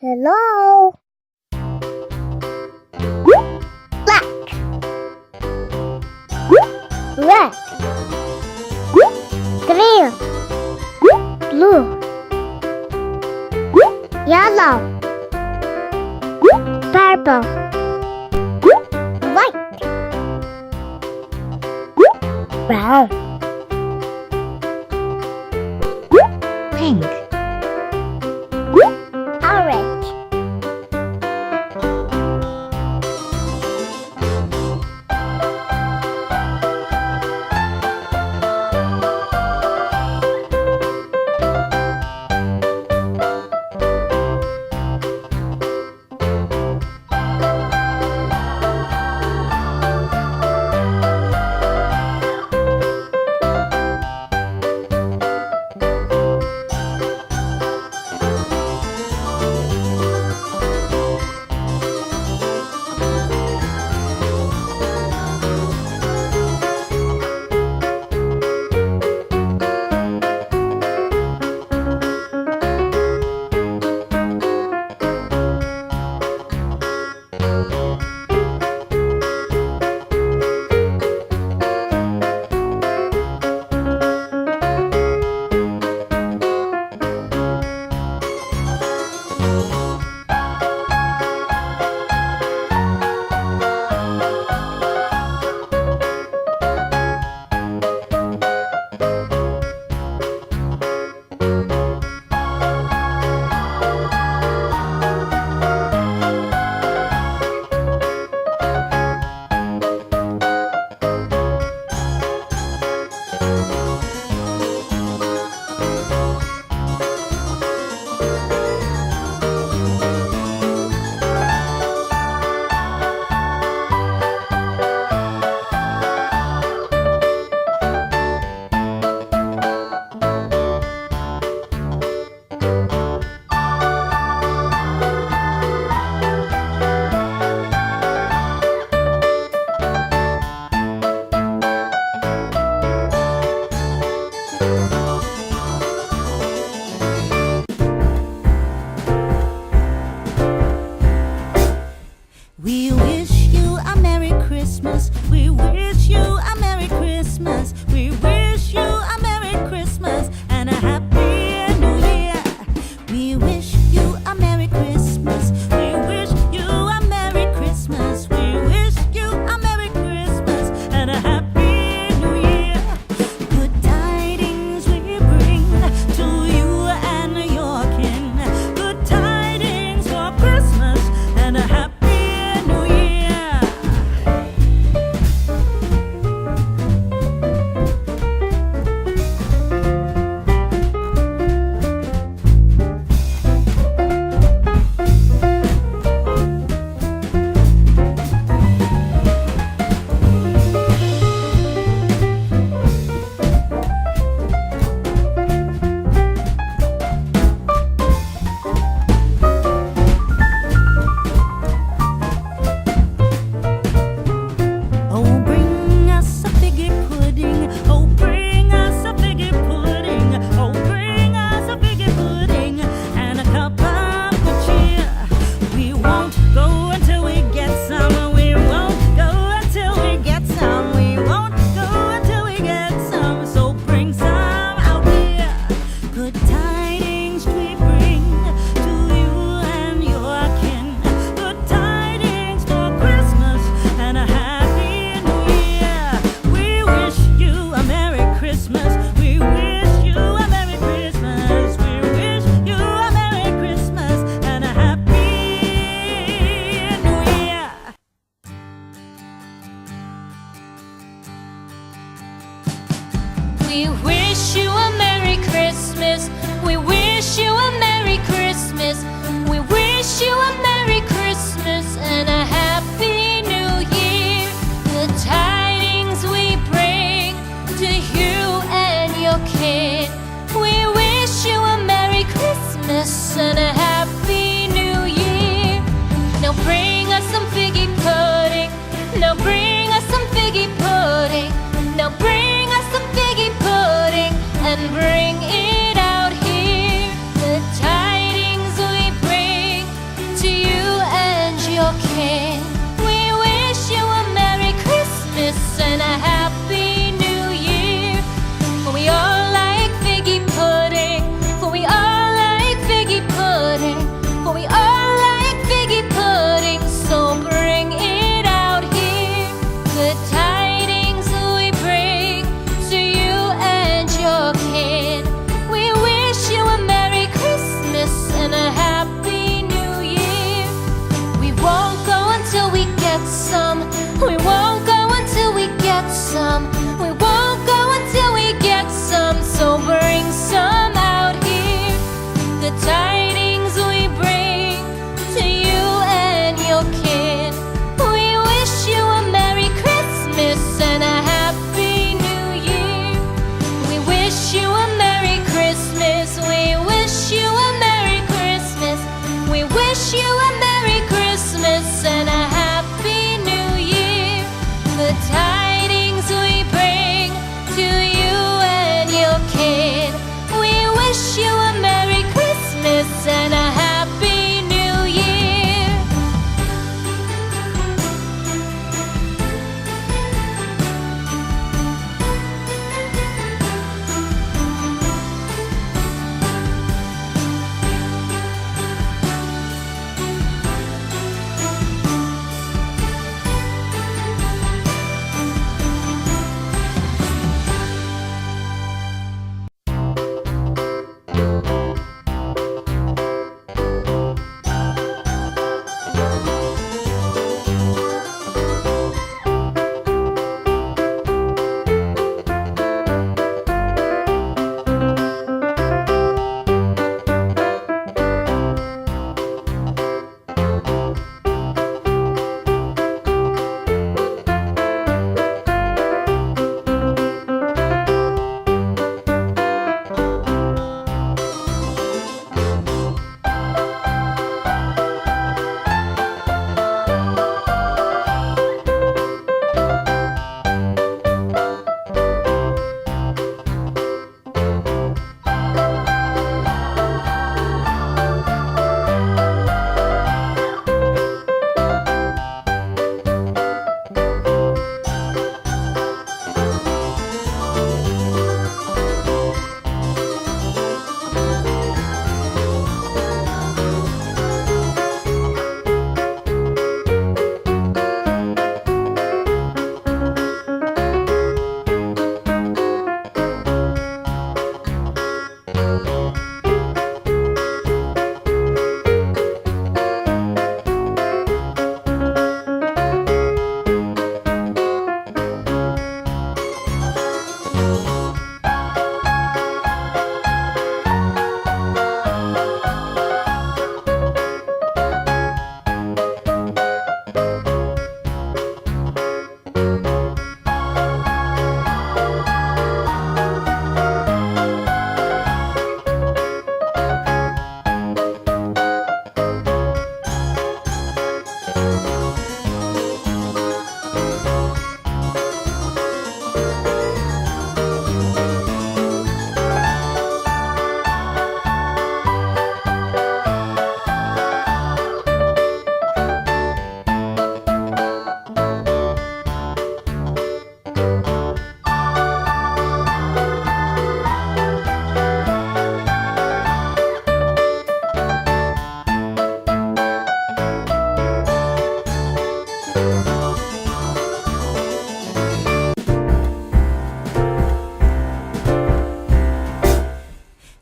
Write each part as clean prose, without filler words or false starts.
Hello. Black. Red. Green. Blue. Yellow. Purple. White. Brown. Pink. Orange. We wish you a Merry Christmas. We wish you a Merry Christmas. We wish you a Merry Christmas and a Happy New Year. We wish you a Merry Christmas. We wish you a Merry Christmas. We wish you a Merry Christmas and a Happy New Year. Good tidings we bring to you and your kin. Good tidings for Christmas and a Happy New Year. Oh, bring us a figgy pudding. Oh, bring us a figgy pudding. Oh, bring us a figgy pudding and a cup of good cheer. We won't go until we get some. We won't go until we get some. We won't go until we get some. So bring some out here. Good tidings we bring to you and your kin. Good tidings for Christmas and a Happy New Year. We wish you a Merry Christmas. We wish you a Merry Christmas. We wish you a Merry Christmas and a Happy New Year. We wish you a Merry Christmas. We wish you a Merry Christmas. We wish you a Merry Christmas and a Happy New Year. The tidings we bring to you and your kin. We wish you a Merry Christmas and a Happy New Year. Now bring us some figgy pudding. Now bring us some figgy pudding. Now bring us some figgy pudding and bring it out here. The tidings we bring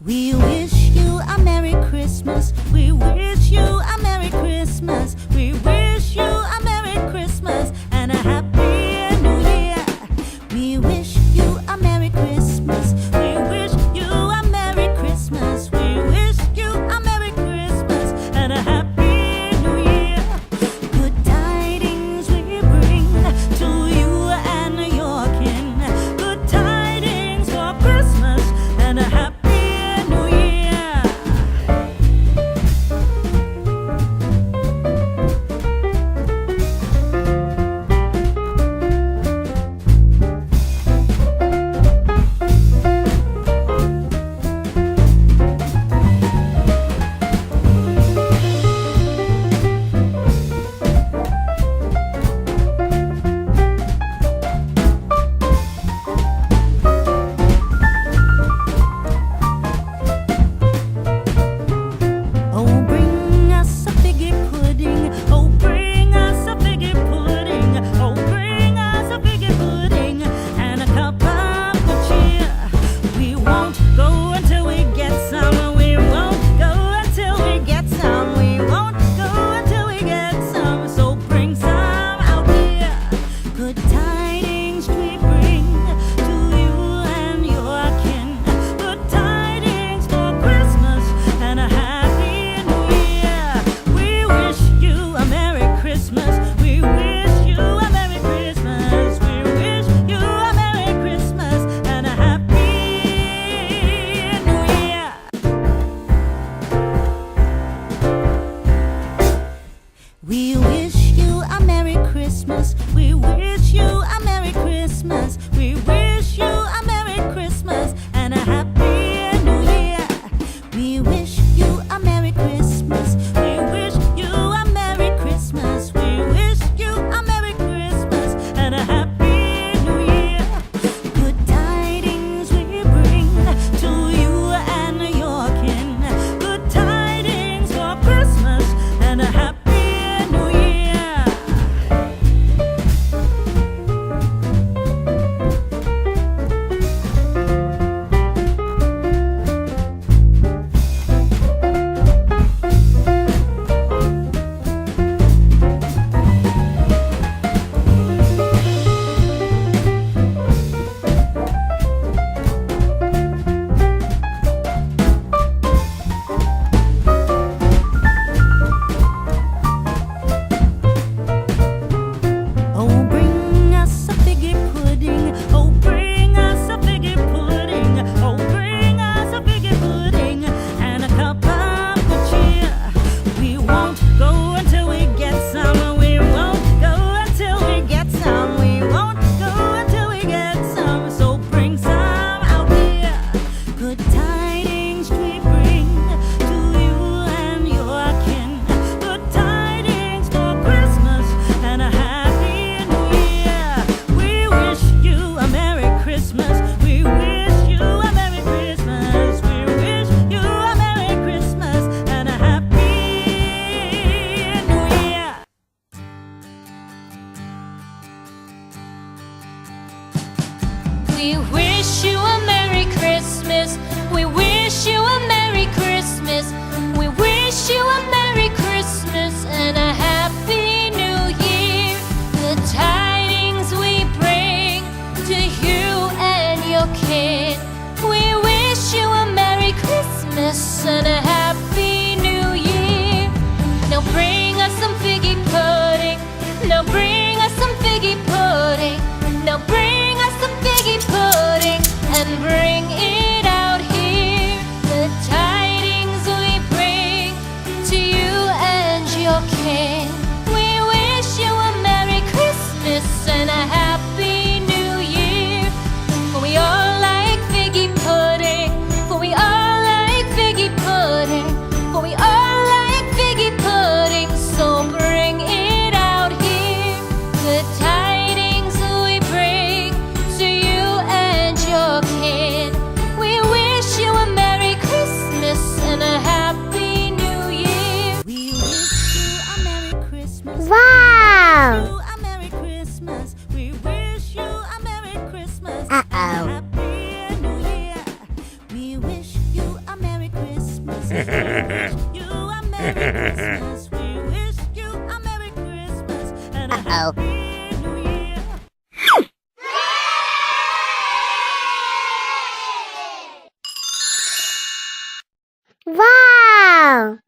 We wish you a Merry Christmas. We wish you a Merry Christmas. We wish you a Merry Christmas and a Happy New Year. We wish you a Merry Christmas. We wish you a Merry Christmas. We wish you a Merry Christmas and a Happy New Year. Good tidings we bring to you and your kin. Good tidings for Christmas and a Happy New Year. Oh, bring us a figgy pudding. Oh, bring us a figgy pudding. Oh, bring us a figgy pudding and a cup of good cheer. We won't go until we get some. We won't go until we get some. We won't go until we get some. So bring some out here. Good tidings we bring to you and your kin. Good tidings for Christmas and a Happy New Year. We wish you a Merry Christmas. We wish you a Merry Christmas. We wish you a Merry Christmas and a Happy New Year. We wish you a Merry Christmas. We wish you a Merry Christmas. We wish you a Merry Christmas and a Happy New Year. We wish you a Merry Christmas. We wish you a Merry Christmas. We wish you a Merry Christmas and a Happy New Year. Good tidings we bring to you and your kin. Good tidings for Christmas and a Happy New Year. Oh, bring us a figgy pudding. Oh, bring us a figgy pudding. Oh, bring us a figgy pudding and a cup of good cheer. We won't go until we get some. We won't go until we get some. We won't go until we get some. So bring some out here. Good tidings we bring to you and your kin. Good tidings for Christmas and a Happy New Year. We wish you a Merry Christmas. We wish you a Merry Christmas. We wish you a Merry Christmas and a Happy New Year. We wish you a Merry Christmas. We wish you a Merry Christmas. We wish you a Merry Christmas and a Happy New Year. The tidings we bring to you and your kin. We wish you a Merry Christmas and a Happy New Year. Now bring us some figgy pudding. Now bring us some figgy pudding. Now bring us some figgy pudding and bring it out here. The tidings we bring to you and your kin. We wish you a Merry Christmas and a Happy New Year. For we all like figgy pudding. For we all like figgy pudding. Wow!